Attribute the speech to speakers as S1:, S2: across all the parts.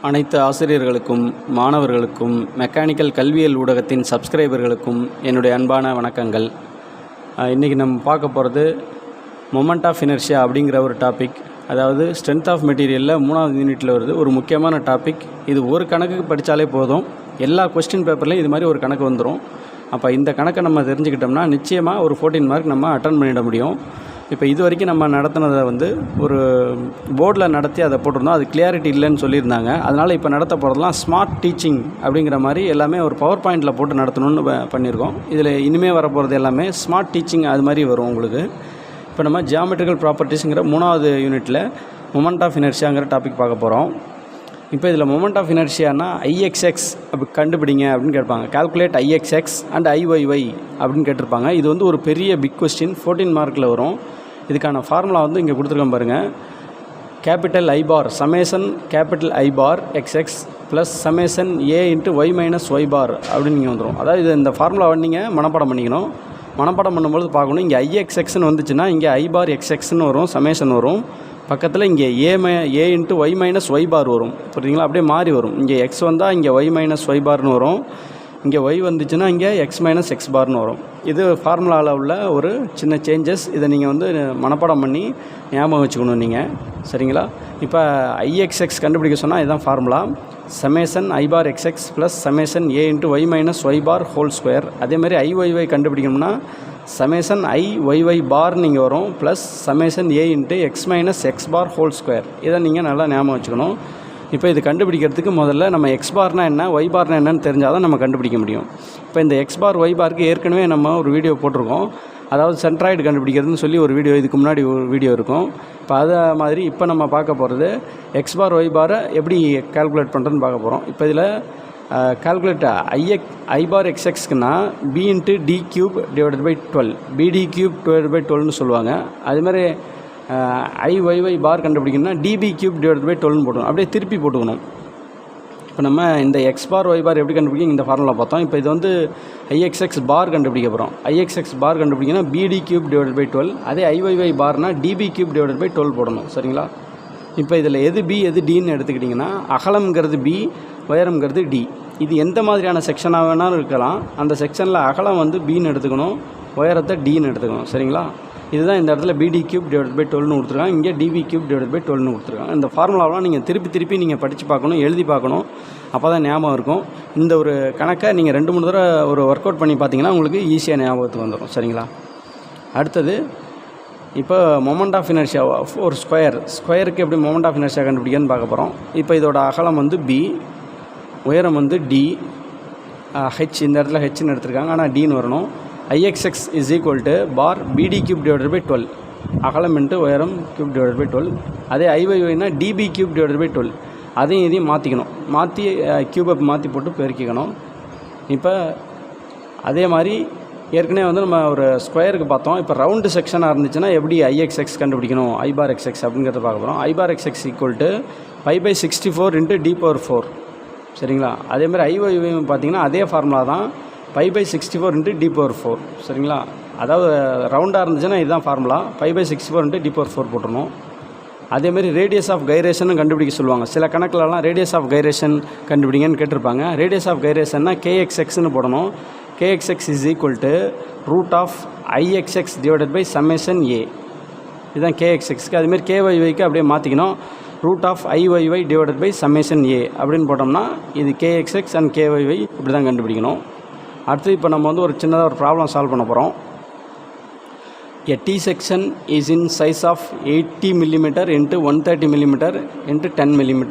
S1: அனைத்து ஆசிரியர்களுக்கும் மாணவர்களுக்கும் மெக்கானிக்கல் கல்வியியல் ஊடகத்தின் சப்ஸ்கிரைபர்களுக்கும் என்னுடைய அன்பான வணக்கங்கள். இன்றைக்கி நம்ம பார்க்க போகிறது மொமெண்ட் ஆஃப் இனர்ஷியா அப்படிங்கிற ஒரு டாபிக். அதாவது ஸ்ட்ரென்த் ஆஃப் மெட்டீரியலில் 3வது யூனிட்டில் வருது ஒரு முக்கியமான டாபிக். இது ஒரு கணக்குக்கு படித்தாலே போதும், எல்லா கொஸ்டின் பேப்பர்லையும் இது மாதிரி ஒரு கணக்கு வந்துடும். அப்போ இந்த கணக்கை நம்ம தெரிஞ்சுக்கிட்டோம்னா நிச்சயமாக ஒரு 14 மார்க் நம்ம அட்டன் பண்ணிட முடியும். இப்போ இது வரைக்கும் நம்ம நடத்தினதை ஒரு போர்டில் நடத்தி அதை போட்டிருந்தோம், அது கிளியாரிட்டி இல்லைன்னு சொல்லியிருந்தாங்க. அதனால் இப்போ நடத்த போகிறதுலாம் ஸ்மார்ட் டீச்சிங் அப்படிங்கிற மாதிரி எல்லாமே ஒரு பவர் பாயிண்டில் போட்டு நடத்தணும்னு பண்ணியிருக்கோம். இதில் இனிமேல் வரப்போகிறது எல்லாமே ஸ்மார்ட் டீச்சிங் அது மாதிரி வரும் உங்களுக்கு. இப்போ நம்ம ஜியாமெட்ரிக்கல் ப்ராப்பர்ட்டிஸுங்கிற 3வது யூனிட்டில் மொமெண்ட் ஆஃப் இனர்ஷியாங்கிற டாபிக் பார்க்க போகிறோம். இப்போ இதில் மொமெண்ட் ஆஃப் இனர்ஷியானா ஐஎக்ஸ்எக்ஸ் அப்படி கண்டுபிடிங்க அப்படின்னு கேட்பாங்க. கால்குலேட் ஐஎக்ஸ்எக்ஸ் அண்ட் ஐஒய்ஒய் அப்படின்னு கேட்டிருப்பாங்க. இது ஒரு பெரிய பிக் கொஸ்டின், 14 மார்க்கில் வரும். இதுக்கான ஃபார்முலா இங்கே கொடுத்துருக்கோம் பாருங்கள். Capital I bar summation capital I bar X X plus summation A into Y minus Y bar அப்படின்னு நீங்கள் வந்துடும். அதாவது இந்த ஃபார்முலாவை நீங்கள் மனப்பாடம் பண்ணிக்கணும். மனப்பாடம் பண்ணும்போது பார்க்கணும், இங்கே ஐஎக்ஸ்எக்ஸ்னு வந்துச்சுன்னா இங்கே ஐ பார் எக்ஸ்எக்ஸ்னு வரும், சமேஷன் வரும். பக்கத்தில் இங்கே ஏ இன்ட்டு ஒய் மைனஸ் ஒய் பார் வரும். புரியுதுங்களா? அப்படியே மாறி வரும். இங்கே எக்ஸ் வந்தால் இங்கே ஒய் மைனஸ் ஒய் பார்னு வரும், இங்கே ஒய் வந்துச்சுன்னா இங்கே எக்ஸ் மைனஸ் எக்ஸ் பார்னு வரும். இது ஃபார்முலாவில் உள்ள ஒரு சின்ன சேஞ்சஸ். இதை நீங்கள் மனப்பாடம் பண்ணி ஞாபகம் வச்சுக்கணும் நீங்கள். சரிங்களா? இப்போ ஐஎக்ஸ்எக்ஸ் கண்டுபிடிக்க சொன்னால் இதுதான் formula. Summation I bar X X plus summation A into Y minus Y bar whole square. அதேமாதிரி ஐஒய்ஒய் கண்டுபிடிக்கணும்னா சமேஷன் ஐ ஒய்ஒய் பார் நீங்கள் வரும் plus summation A into X minus X bar whole square. இதை நீங்கள் நல்லா ஞாபகம் வச்சுக்கணும். இப்போ இது கண்டுபிடிக்கிறதுக்கு முதல்ல நம்ம எக்ஸ் பார்னா என்ன, ஒய் பார்னா என்னன்னு தெரிஞ்சால் தான் நம்ம கண்டுபிடிக்க முடியும். இப்போ இந்த எக்ஸ் பார் ஒய் பாருக்கு ஏற்கனவே நம்ம ஒரு வீடியோ போட்டிருக்கோம். அதாவது சென்ட்ராய்டு கண்டுபிடிக்கிறதுன்னு சொல்லி ஒரு வீடியோ, இதுக்கு முன்னாடி ஒரு வீடியோ இருக்கும். இப்போ அதை மாதிரி இப்போ நம்ம பார்க்க போகிறது எக்ஸ் பார் ஒய் பாரை எப்படி கால்குலேட் பண்ணுறதுன்னு பார்க்க போகிறோம். இப்போ இதில் கால்குலேட் ஐ பார் எக்ஸ்எக்ஸ்க்குன்னா B into D cube divided by 12, B D cube divided by 12ன்னு சொல்லுவாங்க. அதுமாதிரி ஐஒய்ஒய் பார் கண்டுபிடிக்கணும்னா டிபி கியூப் டிவைடட் பை 12ன்னு போடணும். அப்படியே திருப்பி போட்டுக்கணும். இப்போ நம்ம இந்த எக்ஸ் பார் ஒய் பார் எப்படி கண்டுபிடிக்க இந்த ஃபார்முலா பார்த்தோம். இப்போ இது ஐஎக்ஸ்எக்ஸ் பார் கண்டுபிடிக்க போகிறோம். ஐஎக்ஸ்எக்ஸ் பார் கண்டுபிடிக்கணும் பிடி கியூப் டிவைடட் பை 12. அதே ஐஒய்ஒய் பார்னா டிபி கியூப் டிவைடட் பை 12 போடணும். சரிங்களா? இப்போ இதில் எது பி எது டின்னு எடுத்துக்கிட்டிங்கன்னா அகலம்ங்கிறது பி, உயரம்ங்கிறது டி. இது எந்த மாதிரியான செக்ஷனாக வேணாலும் இருக்கலாம். அந்த செக்ஷனில் அகலம் பின்னு எடுத்துக்கணும், உயரத்தை டின்னு எடுத்துக்கணும். சரிங்களா? இதுதான் இந்த இடத்துல பிடி கியூப் டிவைட் பை 12ன்னு கொடுத்துருக்காங்க, இங்கே டிபி கியூப் டிவைட் பை 12ன்னு கொடுத்துருக்காங்க. இந்த ஃபார்முலாவெலாம் நீங்கள் திருப்பி நீங்கள் படித்து பார்க்கணும், எழுதி பார்க்கணும். அப்போ தான் ஞாபகம் இருக்கும். இந்த ஒரு கணக்கை நீங்கள் 2-3 தடவை ஒரு ஒர்க் அவுட் பண்ணி பார்த்தீங்கன்னா உங்களுக்கு ஈஸியாக ஞாபகத்துக்கு வந்துடும். சரிங்களா? அடுத்தது இப்போ மொமெண்ட் ஆஃப் இனர்ஷியா ஒரு ஸ்கொயருக்கு எப்படி மொமெண்ட் ஆஃப் இனர்ஷியா கண்டுபிடிக்கன்னு பார்க்க போகிறோம். இப்போ இதோட அகலம் பி, உயரம் டி, ஹெச் இந்த இடத்துல ஹெச்ன்னு எடுத்துருக்காங்க, ஆனால் டின்னு வரணும். IXX is equal to bar BD cube divided by 12, அகலம் இன்ட்டு உயரம் கியூப் டிவைடட் பை 12. அதே ஐஒய்ஒய்னா டிபி கியூப் டிவைடட் பை 12. அதையும் இதையும் மாற்றிக்கணும், மாற்றி கியூபை மாற்றி போட்டு பெருக்கிக்கணும். இப்போ அதே மாதிரி ஏற்கனவே நம்ம ஒரு ஸ்கொயருக்கு பார்த்தோம். இப்போ ரவுண்டு செக்ஷனாக இருந்துச்சுன்னா எப்படி ஐஎக்ஸ்எக்ஸ் கண்டுபிடிக்கணும், ஐ பார் எக்ஸ்எக்ஸ் அப்படிங்கிறத பார்க்க போகிறோம். I bar X X equal to π/64 into D power 4. சரிங்களா? அதேமாதிரி ஐஒய்ஒய் பார்த்தீங்கன்னா அதே ஃபார்முலா தான், π/64 இன்ட்டு டி பவர் 4. சரிங்களா? அதாவது ரவுண்டாக இருந்துச்சுன்னா இதுதான் ஃபார்முலா, π/64 இன்ட்டு டி பவர் 4 போட்டுருணும். அதேமாதிரி ரேடியஸ் ஆஃப் கைரேஷன் கண்டுபிடிக்க சொல்லுவாங்க. சில கணக்கிலலாம் ரேடியஸ் ஆஃப் கைரேஷன் கண்டுபிடிங்கன்னு கேட்டிருப்பாங்க. ரேடியஸ் ஆஃப் கைரேஷன்னா கேஎக்ஸ்எக்ஸ்ன்னு போடணும். K X X is equal to root of I X X divided by summation A. இதுதான் கேஎக்ஸ்எக்ஸ்க்கு. அதுமாரி கேஒய்ஒய்க்கு அப்படியே மாற்றிக்கணும், root of I Y Y divided by summation A அப்படின்னு போட்டோம்னா இது கேஎக்ஸ்எக்ஸ் அண்ட் கேஒய்ஒய் இப்படி தான் கண்டுபிடிக்கணும். அடுத்து இப்போ நம்ம ஒரு சின்னதாக ஒரு ப்ராப்ளம் சால்வ் பண்ண போகிறோம். A T section is in size of 80 mm into 130 mm into 10 mm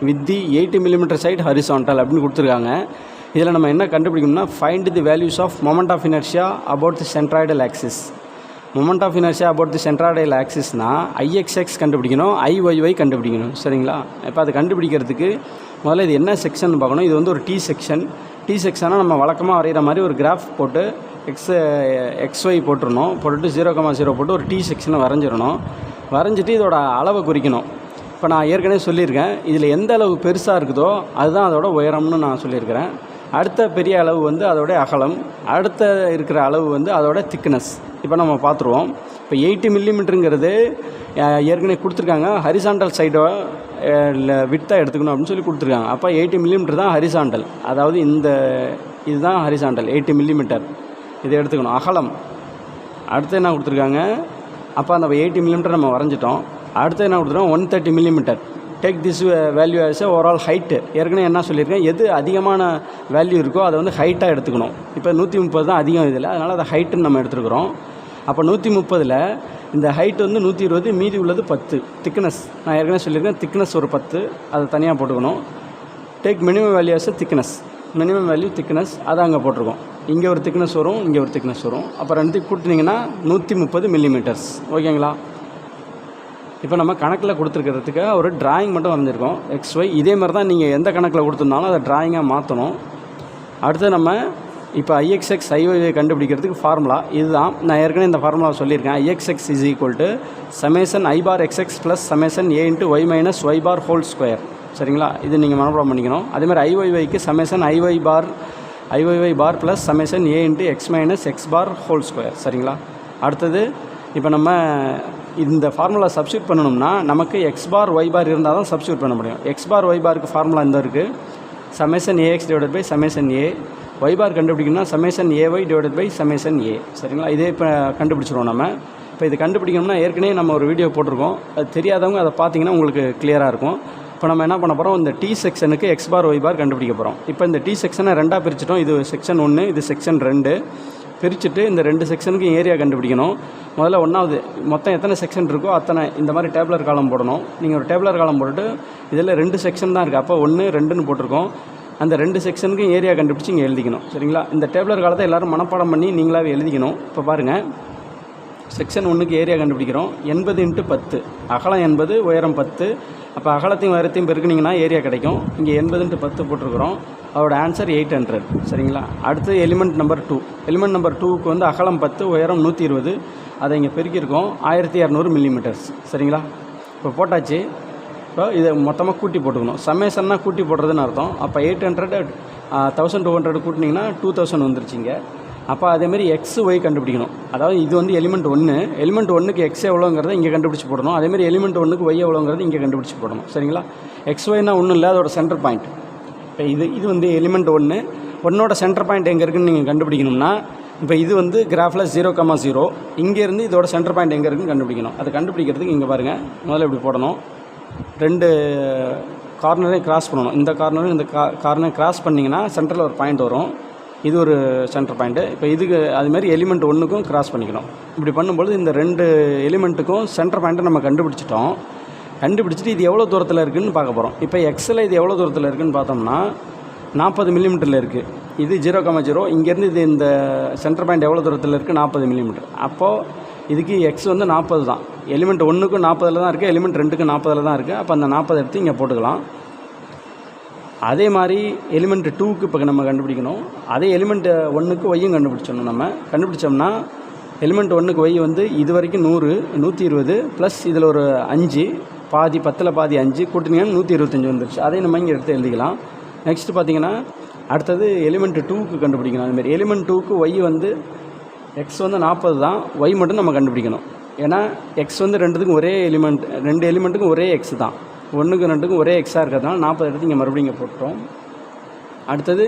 S1: with the 80 mm side horizontal அப்படின்னு கொடுத்துருக்காங்க. இதில் நம்ம என்ன கண்டுபிடிக்கணும்னா find the values of moment of inertia about the centroidal axis. Moment of inertia about the centroidal ஆக்சிஸ்னால் I X X கண்டுபிடிக்கணும், I Y Y கண்டுபிடிக்கணும். சரிங்களா? இப்போ அது கண்டுபிடிக்கிறதுக்கு முதல்ல இது என்ன செக்ஷன் பார்க்கணும். இது ஒரு டி செக்ஷன். டி செக்ஷனாக நம்ம வழக்கமாக வரைகிற மாதிரி ஒரு கிராஃப் போட்டு எக்ஸ்ஒய் போட்டுருணும். போட்டுட்டு 0,0 போட்டு ஒரு டி செக்ஷனை வரைஞ்சிட்டு இதோட அளவை குறிக்கணும். இப்போ நான் ஏற்கனவே சொல்லியிருக்கேன், இதில் எந்த அளவு பெருசாக இருக்குதோ அதுதான் அதோட உயரம்னு நான் சொல்லியிருக்கிறேன். அடுத்த பெரிய அளவு அதோட அகலம், அடுத்த இருக்கிற அளவு அதோட திக்னஸ். இப்போ நம்ம பார்த்துருவோம். இப்போ 80 மில்லிமீட்டருங்கிறது ஏற்கனவே கொடுத்துருக்காங்க. ஹரிசாண்டல் சைடோ இல்லை வித்தாக எடுத்துக்கணும் அப்படின்னு சொல்லி கொடுத்துருக்காங்க. அப்போ 80 மில்லிமீட்டர் தான் ஹரிசாண்டல், அதாவது இதுதான் ஹரிசாண்டல் 80 மில்லிமீட்டர், இதை எடுத்துக்கணும். அகலம் அடுத்து என்ன கொடுத்துருக்காங்க, அப்போ அந்த 80 மில்லிமீட்டர் நம்ம வரைஞ்சிட்டோம். அடுத்து என்ன கொடுத்துருக்கோம், 130 millimetre. Take this value as overall height. ஏற்கனவே என்ன சொல்லியிருக்கேன், எது அதிகமான வேல்யூ இருக்கோ அதை வந்து ஹைட்டாக எடுத்துக்கணும். இப்போ 130 தான் அதிகம் இதில், அதனால் அதை ஹைட்டுன்னு நம்ம எடுத்துருக்குறோம். அப்போ 130ல் இந்த ஹைட் வந்து 120, மீதி உள்ளது 10. திக்னஸ் நான் ஏற்கனவே சொல்லியிருக்கேன், திக்னஸ் ஒரு 10, அதை தனியாக போட்டுக்கணும். Take minimum value as thickness, minimum value thickness அதை அங்கே போட்டிருக்கோம். இங்கே ஒரு திக்னஸ் வரும், இங்கே ஒரு திக்னஸ் வரும். அப்போ ரெண்டுத்தையும் கூட்டினீங்கன்னா 130 மில்லிமீட்டர்ஸ். ஓகேங்களா? இப்போ நம்ம கணக்கில் கொடுத்துருக்கிறதுக்கு ஒரு டிராயிங் மட்டும் வரைஞ்சிருக்கோம், XY. இதே மாதிரி தான் நீங்கள் எந்த கணக்கில் கொடுத்துருந்தாலும் அதை டிராயிங்காக மாற்றணும். அடுத்து நம்ம இப்போ IXX IYY கண்டுபிடிக்கிறதுக்கு ஃபார்முலா இதுதான். நான் ஏற்கனவே இந்த ஃபார்முலா சொல்லியிருக்கேன். IXX is equal to summation I bar XX plus summation A into Y minus Y bar whole square. சரிங்களா? இது நீங்கள் மனப்பாடம் பண்ணிக்கணும். அதேமாதிரி IYYக்கு summation IYY bar plus summation A into X minus X bar whole square. சரிங்களா? அடுத்தது இப்போ நம்ம இந்த ஃபார்முலா சப்ஸ்டியூட் பண்ணணும்னா நமக்கு X bar Y bar இருந்தால் தான் சப்ஸ்டியூட் பண்ண முடியும். X bar Y barக்கு ஃபார்முலா இந்த இருக்குது, summation AX divided by summation A. Y bar கண்டுபிடிக்கணும்னா summation AY divided by summation A. சரிங்களா? இதே இப்போ கண்டுபிடிச்சிருவோம் நம்ம. இப்போ இது கண்டுபிடிக்கணும்னா ஏற்கனவே நம்ம ஒரு வீடியோ போட்டிருக்கோம், அது தெரியாதவங்க அதை பார்த்தீங்கன்னா உங்களுக்கு கிளியராக இருக்கும். இப்போ நம்ம என்ன பண்ண போகிறோம், இந்த T செக்ஷனுக்கு X bar Y bar கண்டுபிடிக்க போகிறோம். இப்போ இந்த T செக்ஷனை ரெண்டாக பிரிச்சிட்டோம். இது செக்ஷன் 1, இது செக்ஷன் 2. பிரிச்சுட்டு இந்த 2 செக்ஷனுக்கு ஏரியா கண்டுபிடிக்கணும். முதல்ல ஒன்றாவது மொத்தம் எத்தனை செக்ஷன் இருக்கோ அத்தனை இந்த மாதிரி டேப்லர் காலம் போடணும். நீங்கள் ஒரு டேப்லர் காலம் போட்டுட்டு இதில் 2 செக்ஷன் தான் இருக்குது, அப்போ 1, 2ன்னு போட்டிருக்கோம். அந்த 2 செக்ஷனுக்கும் ஏரியா கண்டுபிடிச்சி இங்கே எழுதிக்கணும். சரிங்களா? இந்த டேப்லர் காலத்தை எல்லோரும் மனப்பாடம் பண்ணி நீங்களாவே எழுதிக்கணும். இப்போ பாருங்கள், செக்ஷன் 1க்கு ஏரியா கண்டுபிடிக்கிறோம். 80 × 10, அகலம் 80, உயரம் 10. அப்போ அகலத்தையும் உயரத்தையும் பெருக்குனிங்கன்னா ஏரியா கிடைக்கும். இங்கே 80 × 10 போட்டிருக்கிறோம். அதோட ஆன்சர் 800. சரிங்களா? அடுத்து எலிமெண்ட் நம்பர் 2. எலிமெண்ட் நம்பர் 2க்கு வந்து அகலம் 10, உயரம் 120. அதை இங்கே பெருக்கியிருக்கோம், 1200 மில்லிமீட்டர்ஸ். சரிங்களா? இப்போ போட்டாச்சு. இப்போ இதை மொத்தமாக கூட்டி போட்டுக்கணும். சம்மேஷன்னா கூட்டி போடுறதுன்னு அர்த்தம். அப்போ 800 1200 கூட்டினீங்கன்னா 2000 வந்துருச்சிங்க. அப்போ அதேமாதிரி XY கண்டுபிடிக்கணும். அதாவது இது வந்து எலிமெண்ட் 1, எலிமெண்ட் 1க்கு X எவ்வளோங்கிறத இங்கே கண்டுபிடிச்சி போடணும். அதேமாதிரி எலிமெண்ட் 1க்கு Y எவ்வளோங்கிறது இங்கே கண்டுபிடிச்சி போடணும். சரிங்களா? XYனா ஒன்றும் இல்லை, அதோட சென்டர் பாயிண்ட். இப்போ இது வந்து எலிமெண்ட் 1, 1ஓட சென்டர் பாயிண்ட் எங்கே இருக்குதுன்னு நீங்கள் கண்டுபிடிக்கணும்னா, இப்போ இது வந்து கிராஃபில் 0,0, இங்கேருந்து இதோட சென்டர் பாயிண்ட் எங்கே இருக்குதுன்னு கண்டுபிடிக்கணும். அது கண்டுபிடிக்கிறதுக்கு இங்கே பாருங்கள், முதல்ல இப்படி போடணும். 2 கார்னரையும் கிராஸ் பண்ணணும். இந்த கார்னரும் இந்த கார்னரை கிராஸ் பண்ணிங்கன்னா சென்டரில் ஒரு பாயிண்ட் வரும். இது ஒரு சென்டர் பாயிண்ட்டு. இப்போ இதுக்கு அதுமாதிரி எலிமெண்ட் 1க்கும் கிராஸ் பண்ணிக்கணும். இப்படி பண்ணும்போது இந்த 2 எலிமெண்ட்டுக்கும் சென்டர் பாயிண்ட்டை நம்ம கண்டுபிடிச்சிட்டோம். கண்டுபிடிச்சிட்டு இது எவ்வளோ தூரத்தில் இருக்குதுன்னு பார்க்க போகிறோம். இப்போ எக்ஸில் இது எவ்வளோ தூரத்தில் இருக்குதுன்னு பார்த்தோம்னா 40 மில்லிமீட்டரில் இருக்குது. இது 0,0, இங்கேருந்து இது இந்த சென்டர் பாயிண்ட் எவ்வளோ தூரத்தில் இருக்குது, 40 மில்லிமீட்டர். அப்போது இதுக்கு எக்ஸ் வந்து 40 தான். எலிமெண்ட் 1க்கும் 40 தான் இருக்குது, எலிமெண்ட் 2க்கும் 40 தான் இருக்குது. அப்போ அந்த 40 எடுத்து இங்கே போட்டுக்கலாம். அதே மாதிரி எலிமெண்ட் 2க்கு இப்போ நம்ம கண்டுபிடிக்கணும். அதே எலிமெண்ட் 1க்கு ஒய்யும் கண்டுபிடிச்சோம். நம்ம கண்டுபிடிச்சோம்னா எலிமெண்ட் 1க்கு ஒய் வந்து இது வரைக்கும் 100, 120 ப்ளஸ் இதில் ஒரு 5, பாதி 10ல் பாதி 5 கூட்டினீங்கன்னா 125 வந்துருச்சு. அதே நம்ம இங்கே எடுத்து எழுதிக்கலாம். நெக்ஸ்ட்டு பார்த்தீங்கன்னா அடுத்தது எலிமெண்ட் 2க்கு கண்டுபிடிக்கணும். அதுமாதிரி எலிமெண்ட் 2க்கு ஒய் வந்து எக்ஸ் வந்து 40 தான், ஒய் மட்டும் நம்ம கண்டுபிடிக்கணும். ஏன்னா எக்ஸ் வந்து ரெண்டுத்துக்கும் ஒரே எலிமெண்ட், 2 எலிமெண்ட்டுக்கும் ஒரே எக்ஸ் தான், 1க்கு 2க்கும் ஒரே எக்ஸாக இருக்கிறதுனால 40 எடுத்து இங்கே மறுபடியும் இங்கே போட்டோம். அடுத்தது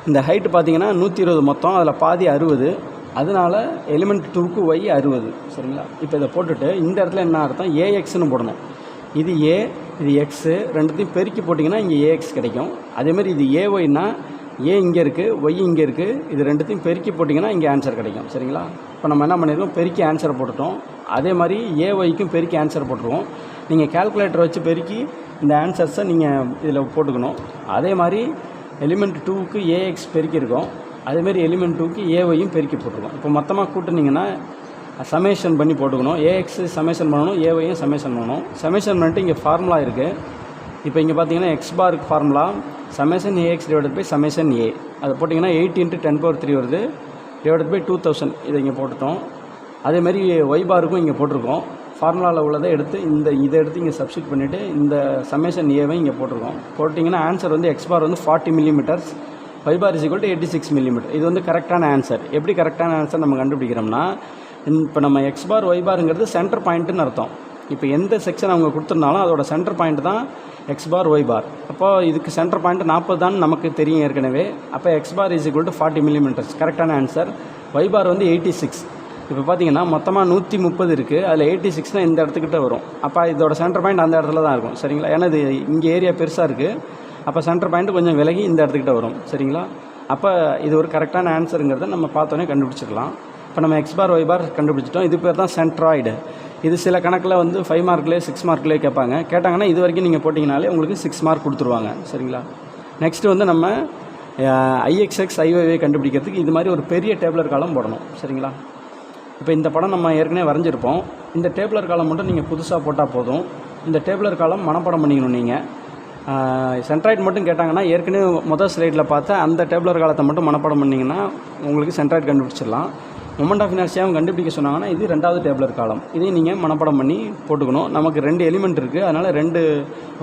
S1: இந்த ஹைட்டு பார்த்தீங்கன்னா 120 மொத்தம், அதில் பாதி 60, அதனால் எலிமெண்ட் 2க்கு ஒய் 60. சரிங்களா? இப்போ இதை போட்டுட்டு இந்த இடத்துல என்ன அர்த்தம், ஏஎக்ஸ்னு போடணும். இது ஏ, இது எக்ஸு, ரெண்டுத்தையும் பெருக்கி போட்டிங்கன்னா இங்கே ஏஎக்ஸ் கிடைக்கும். அதேமாதிரி இது ஏஒய்னா ஏ இங்கே இருக்குது, ஒய் இங்கே இருக்குது, இது ரெண்டுத்தையும் பெருக்கி போட்டிங்கன்னா இங்கே ஆன்சர் கிடைக்கும். சரிங்களா? இப்போ நம்ம என்ன பண்ணியிருக்கோம், பெருக்கி ஆன்சரை போட்டுட்டோம். அதே மாதிரி ஏஒய்க்கும் பெருக்கி ஆன்சர் போட்டுருவோம். நீங்கள் கால்குலேட்டர் வச்சு பெருக்கி இந்த ஆன்சர்ஸை நீங்கள் இதில் போட்டுக்கணும். அதே மாதிரி எலிமெண்ட் 2க்கு ஏஎக்ஸ் பெருக்கியிருக்கோம், அதேமாதிரி எலிமெண்ட் 2க்கு ஏஒய்யும் பெருக்கி போட்டிருக்கோம். இப்போ மொத்தமாக கூட்டினீங்கன்னா சமேஷன் பண்ணி போட்டுக்கணும். ஏஎக்ஸ் சமேஷன் பண்ணணும், ஏஒய்யும் சமேஷன் பண்ணணும். சமேஷன் பண்ணிட்டு இங்கே ஃபார்முலா இருக்குது. இப்போ இங்கே பார்த்தீங்கன்னா எக்ஸ் பாருக்கு formula summation A X divided by summation A. அதை போட்டிங்கன்னா 8 × 10⁻³ வருது, டிவைடட் பை 2000. இதை இங்கே போட்டுட்டோம். அதேமாதிரி ஒய் பாருக்கும் இங்கே போட்டிருக்கோம். ஃபார்முலாவில் உள்ளதை எடுத்து இதை எடுத்து இங்கே சப்ஸ்டிட் பண்ணிவிட்டு இந்த சமேஷன் ஏவை இங்கே போட்டிருக்கோம். போட்டிங்கன்னா ஆன்சர் வந்து எக்ஸ் பார் வந்து 40 மில்லிமீட்டர்ஸ், ஒய் பார் = 86 மில்லிமீட்டர். இது வந்து கரெக்டான ஆன்சர். எப்படி கரெக்டான ஆன்சர் நம்ம கண்டுபிடிக்கிறோம்னா, இப்போ நம்ம எக்ஸ் பார் ஒய் பாருங்கிறது சென்டர் பாயிண்ட்டுன்னு அர்த்தம். இப்போ எந்த செக்ஷன் அவங்க கொடுத்துருந்தாலும் அதோட சென்டர் பாயிண்ட் தான் எக்ஸ் பார் ஒய் பார். அப்போ இதுக்கு சென்டர் பாயிண்ட் 40 தான் நமக்கு தெரியும் ஏற்கனவே. அப்போ X bar is equal to 40 millimetres கரெக்டான ஆன்சர். ஒய் பார் வந்து 86. இப்போ பார்த்தீங்கன்னா மொத்தமாக 130 இருக்குது. அதில் 86னால் இந்த இடத்துக்கிட்ட வரும். அப்போ இதோட சென்டர் பாயிண்ட் அந்த இடத்துல தான் இருக்கும் சரிங்களா. ஏன்னா இது இங்கே ஏரியா பெருசாக இருக்குது. அப்போ சென்டர் பாயிண்ட் கொஞ்சம் விலகி இந்த இடத்துக்கிட்ட வரும் சரிங்களா. அப்போ இது ஒரு கரெக்டான ஆன்சருங்கிறத நம்ம பார்த்தோன்னே கண்டுபிடிச்சிக்கலாம். இப்போ நம்ம எக்ஸ் பார் ஒய் பார் கண்டுபிடிச்சிட்டோம். இது பேர் தான் சென்ட்ராய்டு. இது சில கணக்கில் வந்து 5 மார்க்லேயே 6 மார்க்லேயே கேட்டாங்கன்னா இது வரைக்கும் நீங்கள் போட்டிங்கனாலே உங்களுக்கு 6 மார்க் கொடுத்துருவாங்க சரிங்களா. நெக்ஸ்ட்டு வந்து நம்ம ஐஎக்ஸ்எக்ஸ் ஐஒய்வை கண்டுபிடிக்கிறதுக்கு இது மாதிரி ஒரு பெரிய டேபிளர் காலம் போடணும் சரிங்களா. இப்போ இந்த படம் நம்ம ஏற்கனவே வரைஞ்சிருப்போம். இந்த டேபிளர் காலம் மட்டும் நீங்கள் புதுசாக போட்டால் போதும். இந்த டேபிளர் காலம் மனப்பாடம் பண்ணிக்கணும். நீங்கள் சென்ட்ராய்டு மட்டும் கேட்டாங்கன்னா ஏற்கனவே முதல் ஸ்லைடில் பார்த்த அந்த டேபிளர் காலத்தை மட்டும் மனப்பாடம் பண்ணிங்கன்னா உங்களுக்கு சென்ட்ராய்டு கண்டுபிடிச்சிடலாம். மொமெண்ட் ஆஃப் இனர்ஷியாவும் கண்டுபிடிக்க சொன்னாங்கன்னா இது 2வது டேபிளர் காலம். இதையும் நீங்கள் மனப்பாடம் பண்ணி போட்டுக்கணும். நமக்கு 2 எலிமெண்ட் இருக்குது. அதனால் 2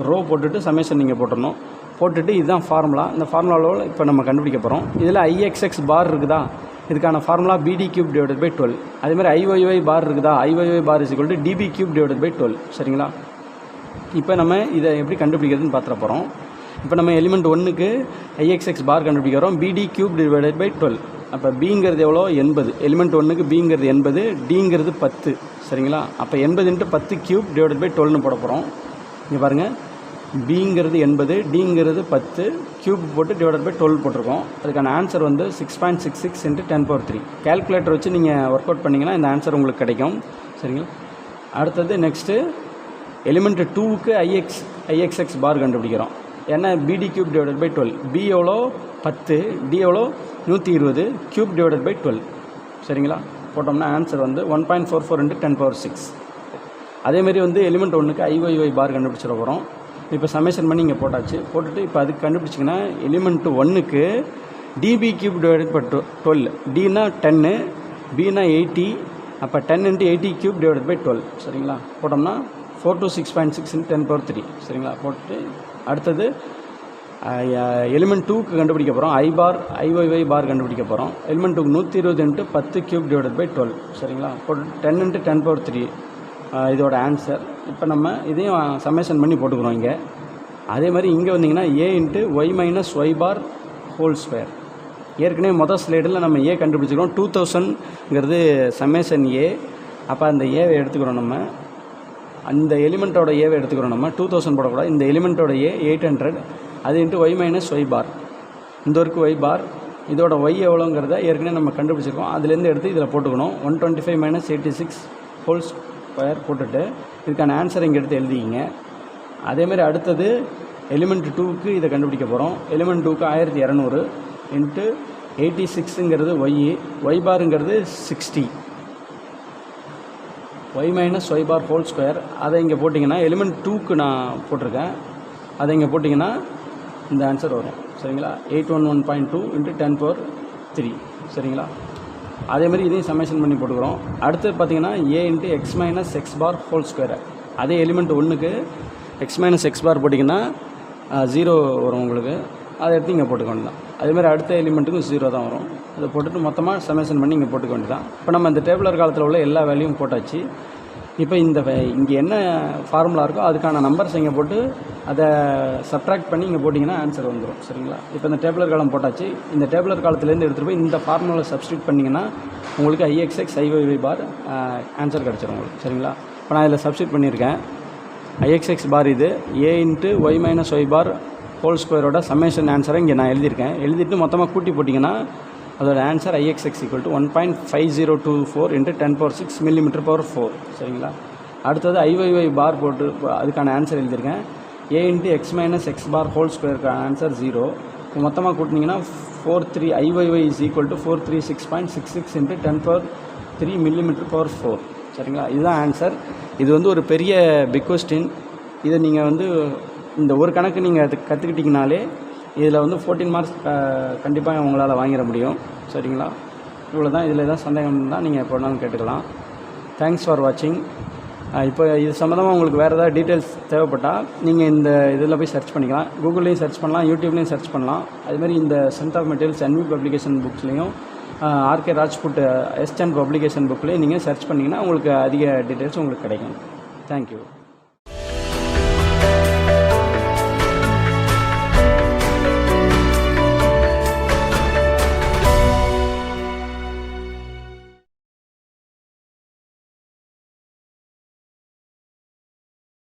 S1: ரோ போட்டுட்டு சமேஷன் நீங்கள் போட்டுடணும். போட்டுட்டு இதுதான் ஃபார்முலா. இந்த ஃபார்முலாவில் இப்போ நம்ம கண்டுபிடிக்க போகிறோம். இதில் ஐஎக்ஸ்எக்ஸ் பார் இருக்குதா, இதுக்கான formula BD cube divided by 12. அதேமாதிரி IYY பார் இருக்குதா, IYY bar is equal to DB cube divided by 12 சரிங்களா. இப்போ நம்ம இதை எப்படி கண்டுபிடிக்கிறதுன்னு பார்த்துட போகிறோம். இப்போ நம்ம எலிமெண்ட் 1க்கு ஐஎக்ஸ்எக்ஸ் பார் கண்டுபிடிக்கிறோம். BD cube divided by 12. அப்போ பிங்கிறது எவ்வளோ 80. எலிமெண்ட் 1க்கு பிங்கிறது 80, டிங்கிறது 10 சரிங்களா. அப்போ 80 × 10 கியூப் டிவைடட் பை 12னு போட போகிறோம். இங்கே பாருங்கள், பிங்கிறது 80, டிங்கிறது 10, கியூப் போட்டு டிவைடட் பை 12 போட்டிருக்கோம். அதுக்கான ஆன்சர் வந்து 6.66 × 10⁻³ கேல்குலேட்டர் வச்சு நீங்கள் ஒர்க் அவுட் பண்ணிங்கன்னா இந்த ஆன்சர் உங்களுக்கு கிடைக்கும் சரிங்களா. அடுத்தது நெக்ஸ்ட்டு எலிமெண்ட் 2க்கு ஐஎக்ஸ்எக்ஸ் பார் கண்டுபிடிக்கிறோம். ஏன்னா BD cube divided by 12. B எவ்வளோ 10, டி எவ்வளோ 120, கியூப் டிவைடட் பை 12 சரிங்களா. போட்டோம்னா ஆன்சர் வந்து 1.44 × 10⁻6. அதேமாரி வந்து எலிமெண்ட் 1க்கு IYY பார் கண்டுபிடிச்சிட போகிறோம். இப்போ சமேஷன் பண்ணி இங்கே போட்டாச்சு. போட்டுட்டு இப்போ அதுக்கு கண்டுபிடிச்சிங்கன்னா எலிமெண்ட் 1க்கு DB cube divided by 12. Tina 10, பினா 80. அப்போ 10 × 80 கியூப் டிவைடட் பை 12 சரிங்களா. போட்டோம்னா 426.6 × 10⁻³ சரிங்களா. போட்டு அடுத்தது எலிமெண்ட் 2க்கு கண்டுபிடிக்க போகிறோம். IYY பார் கண்டுபிடிக்க போகிறோம். எலிமெண்ட் 2க்கு 120 × 10 கியூப் டிவைடட் பை 12 சரிங்களா. போட்டு 10 × 10⁻³ இதோட ஆன்சர். இப்போ நம்ம இதையும் சமேஷன் பண்ணி போட்டுக்கிறோம் இங்கே. அதே மாதிரி இங்கே வந்தீங்கன்னா A × y - y bar whole square. ஏற்கனவே முதல் ஸ்லைடில் நம்ம A கண்டுபிடிச்சிக்கிறோம். 2000ங்கிறது சமேஷன் A. அப்போ அந்த ஏவை எடுத்துக்கிறோம். நம்ம அந்த எலிமெண்ட்டோட ஏவை எடுத்துக்கிறோம். நம்ம 2000 போடக்கூடாது. இந்த எலிமெண்ட்டோட A 800, அது × y - y பார். இந்த ஒருக்கு y பார், இதோட y எவ்வளோங்கிறத ஏற்கனவே நம்ம கண்டுபிடிச்சிருக்கோம். அதுலேருந்து எடுத்து இதில் போட்டுக்கணும். 125 - 86 ஹோல் ஸ்கொயர் போட்டுட்டு இதுக்கான ஆன்சர் இங்கே எடுத்து எழுதிக்கிங்க. அதேமாதிரி அடுத்தது எலிமெண்ட் 2க்கு இதை கண்டுபிடிக்க போகிறோம். எலிமெண்ட் 2க்கு 1200 × 86ங்கிறது y பாருங்கிறது 60, y - y bar whole square. அதை இங்கே போட்டிங்கன்னா எலிமெண்ட் 2க்கு நான் போட்டிருக்கேன். அதை இங்கே போட்டிங்கன்னா இந்த ஆன்சர் வரும் சரிங்களா. 811.2 × 10⁻³ சரிங்களா. அதேமாதிரி இதையும் சமேஷன் பண்ணி போட்டுக்கிறோம். அடுத்து பார்த்தீங்கன்னா A × x - x bar whole square. அதே எலிமெண்ட் 1க்கு x - x பார் போட்டிங்கன்னா 0 வரும் உங்களுக்கு. அதை எடுத்து இங்கே போட்டுக்க வேண்டியதான். அதேமாதிரி அடுத்த எலிமெண்ட்டுக்கும் 0 தான் வரும். அதை போட்டுட்டு மொத்தமாக சமேஷன் பண்ணி இங்கே போட்டுக்க வேண்டியதான். இப்போ நம்ம இந்த டேபிளர் காலத்தில் உள்ள எல்லா வேல்யூவும் போட்டாச்சு. இப்போ இங்கே என்ன ஃபார்முலா இருக்கோ அதுக்கான நம்பர்ஸ் இங்கே போட்டு அதை சப்ட்ராக்ட் பண்ணி இங்கே போட்டிங்கன்னா ஆன்சர் வந்துடும் சரிங்களா. இப்போ இந்த டேபிளர் காலம் போட்டாச்சு. இந்த டேபிளர் காலத்துலேருந்து எடுத்துகிட்டு போய் இந்த ஃபார்முலாவில் சப்ஸ்டியூட் பண்ணிங்கன்னா உங்களுக்கு ஐஎக்ஸ்எக்ஸ் IYY பார் ஆன்சர் கிடச்சிடும் உங்களுக்கு சரிங்களா. இப்போ நான் இதில் சப்ஸ்டியூட் பண்ணியிருக்கேன். ஐஎக்ஸ்எக்ஸ் பார் இது A × y - y bar whole ஸ்கொயரோட சம்மேஷன் ஆன்சரை இங்கே நான் எழுதியிருக்கேன். எழுதிட்டு மொத்தமாக கூட்டி போட்டிங்கன்னா அதோட ஆன்சர் IXX = 1.5024 × 10⁻6 mm/4 சரிங்களா. அடுத்தது IYY பார் போட்டு அதுக்கான ஆன்சர் எழுதியிருக்கேன். A × x - x bar whole ஸ்கொயருக்கான ஆன்சர் 0. மொத்தமாக கூட்டினீங்கன்னா 43 IYY = 436.66 × 10⁻³ mm/4 சரிங்களா. இதுதான் ஆன்சர். இது வந்து ஒரு பெரிய பிக் கொஸ்டின். இதை நீங்கள் வந்து இந்த ஒரு கணக்கு நீங்கள் அது கற்றுக்கிட்டிங்கனாலே இதில் வந்து 14 மார்க்ஸ் கண்டிப்பாக உங்களால் வாங்கிட முடியும் சரிங்களா. இவ்வளோ தான். இதில் எதாவது சந்தேகம் இருந்தால் நீங்கள் எப்போனாலும் கேட்டுக்கலாம். தேங்க்ஸ் ஃபார் வாட்சிங். இப்போ இது சம்மந்தமாக உங்களுக்கு வேறு ஏதாவது டீட்டெயில்ஸ் தேவைப்பட்டால் நீங்கள் இந்த இதில் போய் சர்ச் பண்ணிக்கலாம். கூகுள்லேயும் சர்ச் பண்ணலாம், யூடியூப்லேயும் சர்ச் பண்ணலாம். அதுமாதிரி இந்த strength of materials NV publication புக்ஸ்லேயும் ஆர்கே ராஜ்புட் எஸ்டன் பப்ளிகேஷன் புக்லேயே நீங்கள் சர்ச் பண்ணிங்கன்னா உங்களுக்கு அதிக டீட்டெயில்ஸ் உங்களுக்கு கிடைக்கும். தேங்க்யூ.